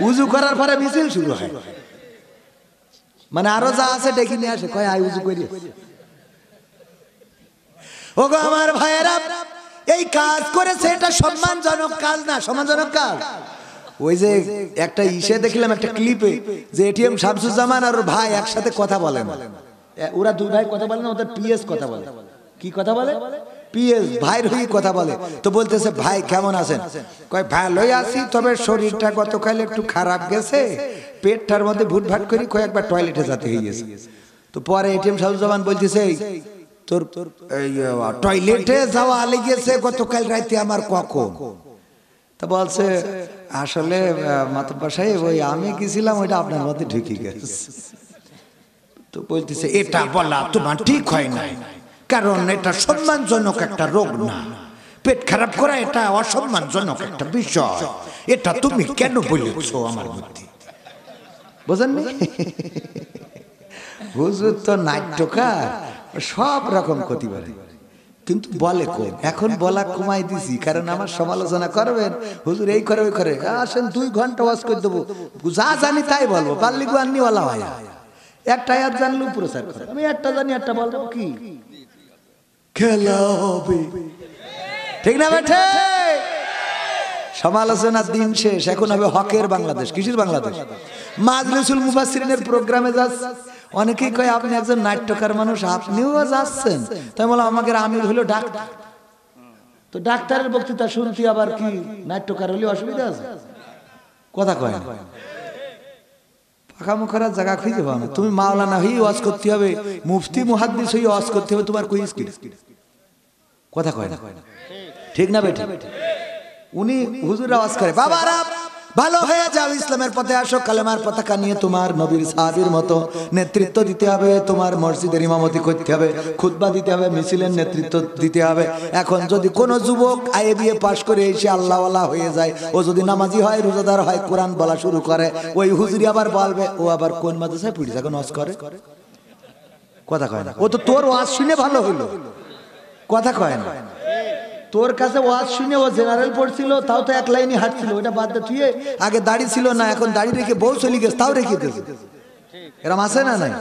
উজু করার পরে মিছিল শুরু হয়, মানে আরো যা আছে ডেকে নিয়ে আসে, কয় আয় উজু করি। ওগো আমার ভাইয়েরা, এই কাজ করেছে, এটা সম্মানজনক কাজ না? সম্মানজনক কাজ। ওই যে একটা ইসে দেখলাম, একটা ক্লিপে, যে এটিএম শামসুজ্জামান আর ওর ভাই একসাথে কথা বলেন। ওরা দুই ভাই কথা বলে না, ওদের পিএস কথা বলে। কি কথা বলে? পিএস, ভাইয়ের হয়ে কথা বলে। তো বলতেছে, ভাই কেমন আছেন? কয় ভালোই আছি, তবে শরীরটা গতকাল একটু খারাপ গেছে, পেটটার মধ্যে ভুটভাট করি, কয়েকবার টয়লেটে যেতে হয়ে গেছে। তো পরে এটিএম শামসুজ্জামান বলতেছে, তোর টয়লেটে যাওয়া লেগেছে গতকাল রাতে আমার কখন? তা বলছে, আসলে মাতব্বর সাহেব, ওই আমি গেছিলাম, ওইটা আপনার মধ্যে ঢুকে গেছে। তো বলতেছে, এটা বলা তোমার ঠিক হয় না, কারণ এটা সম্মানজনক একটা রোগ না। পেট খারাপ করা এটা অসম্মানজনক একটা বিষয়, এটা তুমি কেন বলেছো আমার মধ্যে? বুঝেননি? হুজুর তো নাট্যকার, সব রকম ক্ষতি বলে, কিন্তু বলে কম। এখন বলা কমাই দিছি, কারণ আমার সমালোচনা করবেন, হুজুর এই করে ওই করে। আসেন 2 ঘন্টা ওয়াজ করে দেবো, যা জানি তাই বলবো। পারলি গুয়ান্নি বলা হয়, একটা আয়াত জানলেও প্রচার করে। আমি একটা জানি, একটা বলবো, কি খেলা হবে? ঠিক না বেঠে? সমালোচনার দিন শেষ, এখন হবে হকের বাংলাদেশ। কিসের বাংলাদেশ? মাজলিসুল মুফাসসিরিনের প্রোগ্রামে যাচ্ছে, অনেকেই কয় আপনি একজন নাট্যকার মানুষ, আপনিও যাচ্ছেন। তাই বললাম, আমাকে আমির হলো ডাক্তার, তো ডাক্তারের বক্তৃতা শুনতে আবার কি নাট্যকার হলে অসুবিধা আছে? কথা কয় না। পাকা মুখারার জায়গা খুঁজে পাও না। তুমি মাওলানা হয়ে ওয়াজ করতে হবে, মুফতি মুহাদ্দিস হয়ে ওয়াজ করতে হবে, তোমার কই স্কিল? কথা কয় না। ঠিক না বেঠিক? উনি হুজুর আওয়াজ করে, বাবারা ভালো হয়ে যাও, ইসলামের পথে আসো, কালেমার পতাকা নিয়ে তোমার নবীর সাহাবীর মতো নেতৃত্ব দিতে হবে, তোমার মসজিদের ইমামতি করতে হবে, খুতবা দিতে হবে, মিছিলের নেতৃত্ব দিতে হবে। এখন যদি কোনো যুবক আইএ পাশ করে এসে আল্লাহওয়ালা হয়ে যায়, ও যদি নামাজি হয়, রোজাদার হয়, কোরআন বলা শুরু করে, ওই হুজুরি আবার বলবে, ও আবার কোন মাদ্রাসায় পড়ি এখন ওয়াজ করে? কথা কয় না। ও তো তোর ওয়াজ শুনে ভালো হইলো, কথা কয় না। তোর কাছে ওয়াজ শুনে ও জেনারেল পড়ছিল, তাও তো এক লাইনই হাঁটছিল, ওটা বাদ দে। তুই আগে দাড়ি ছিল না, এখন দাড়ি রেখে বউ চলে গেছে, তাও রেখে দিয়েছে। এরম আছে না নাই?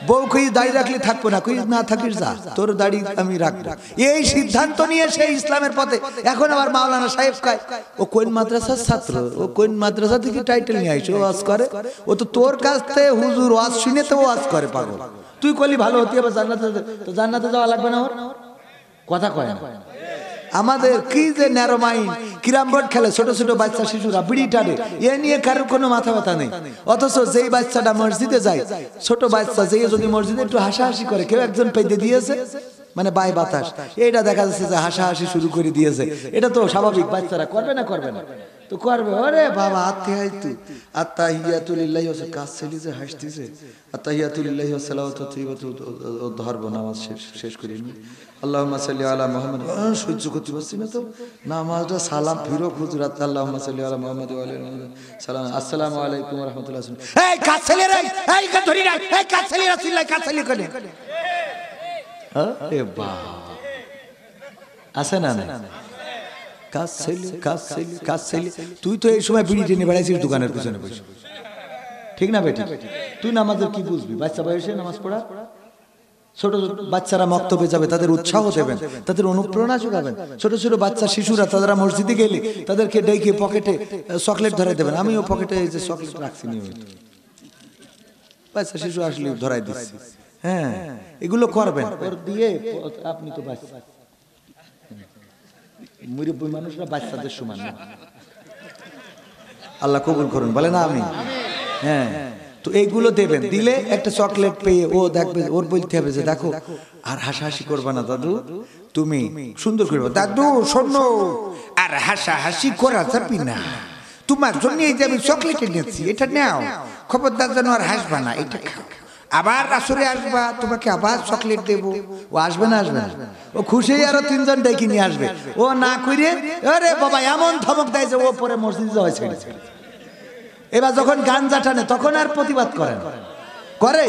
বউ কই দাড়ি রাখলে থাকবো না, কই না থাকিস যা, তোর দাড়ি আমি রাখবো। এই সিদ্ধান্ত নিয়ে সেই ইসলামের পথে। এখন আবার মাওলানা সাহেব কয় ও কোন মাদ্রাসার ছাত্র, ও কোন মাদ্রাসা থেকে টাইটেল নিয়ে আইসো ওয়াজ করে, ও তো তোর কাছ থেকে হুজুর ওয়াজ শুনে তো ওয়াজ করে পাগল। তুই কলি ভালো হতি আবার জান্নাতে, তো জান্নাতে যাওয়া লাগবে না ওর? কথা কয় না। আমাদের কি যে ন্যারো মাইন্ড, কিরাম বোর্ড খেলে ছোট ছোট বাচ্চা শিশুরা বিড়ি টানে, এ নিয়ে কারোর কোনো মাথা ব্যথা নেই। অথচ যেই বাচ্চাটা মসজিদে যায়, ছোট বাচ্চা যে যদি মসজিদে একটু হাসাহাসি করে, কেউ একজন পেতে দিয়েছে মানে বাই বাতাস, এইটা দেখা যাচ্ছে যে হাসাহাসি শুরু করে দিয়েছে। এটা তো স্বাভাবিক, বাচ্চারা করবে না, করবে না তো করবে। ওরে বাবা আত্তাহিয়াতু আত্তাহিয়াতুলিল্লাহি ওয়া কাজ ছেলে যে হাসতেছে, আত্তাহিয়াতুলিল্লাহি ওয়া সালাওয়াতু তাইয়্যিবাতু ধর্ব নামাজ শেষ করিনি। আল্লাহুম্মা সাল্লি আলা মুহাম্মাদ। সহ্য করতে পারছি না তো নামাজটা, সালাম ফিরো হুজুরাত। আল্লাহুম্মা সাল্লি আলা মুহাম্মাদ ওয়া আলা মুহাম্মাদ। সালাম, আসসালামু আলাইকুম ওয়া রাহমাতুল্লাহ। এই কাজ ছেলে রে, এই কা ধরি না, এই কাজ ছেলে রাসূলুল্লাহ কাজ ছেলে করে। আরে বাবা আছে না না? কাজ ছেলে, কাজ ছেলে, কাজ ছেলে। তুই তো এই সময় বিড়ি টেনে বেড়াইছিস দোকানের পিছনে বসে, ঠিক না বেটি? তুই নামাজের কি বুঝবি? বাচ্চা বয়সে নামাজ পড়া। ছোট ছোট বাচ্চারা মক্তবে যাবে, তাদের উৎসাহ দেবেন, তাদের অনুপ্রেরণা যোগাবেন। ছোট ছোট বাচ্চা শিশুরা তারা মসজিদে গেলে তাদেরকে ডেকে পকেটে চকলেট ধরাই দেবেন। আমিও পকেটে এই যে চকলেট রাখছি নিয়মিত, বাচ্চা শিশু আসলে ধরাই দিচ্ছি। হ্যাঁ, এগুলো করবেন। ওর দিয়ে আপনি তো বাচ্চা, মুরব্বী মানুষরা বাচ্চাদের সমান না। আল্লাহ কবুল করুন, বলে না আমি। হ্যাঁ, তো এইগুলো দেবেন, দিলে একটা চকলেট পেয়ে ও দেখবে, ওর বলতে হবে যে দেখো আর হাসাহাসি করবা না দাদু, তুমি সুন্দর করবে। দাদু শোনো, আর হাসাহাসি করা যাবে না, তোমার জন্য এই যে আমি চকলেট এনেছি, এটা নাও, খবরদার যেন আর হাসবা না, এটা খাও। আবার আসরে আসবা, তোমাকে আবার চকলেট দেবো। ও আসবে না? আসবে না। ও খুশি আরো তিনজন ডেকে নিয়ে আসবে। ও না করে আরে বাবা এমন ধমক দেয় যে ও পরে মসজিদে হয়েছে। এবার যখন গাঞ্জা টানে তখন আর প্রতিবাদ করেন করে,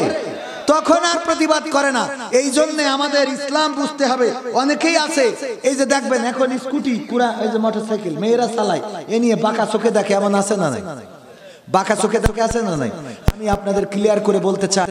তখন আর প্রতিবাদ করে না। এই জন্য আমাদের ইসলাম বুঝতে হবে। অনেকেই আছে এই যে দেখবেন এখন স্কুটি কুড়া, এই যে মোটরসাইকেল মেয়েরা চালায়, এ নিয়ে বাঁকা চোখে দেখে, এমন আছে না নাই? বাঁকা চোখে দেখে আছে না নাই? আমি আপনাদের ক্লিয়ার করে বলতে চাই।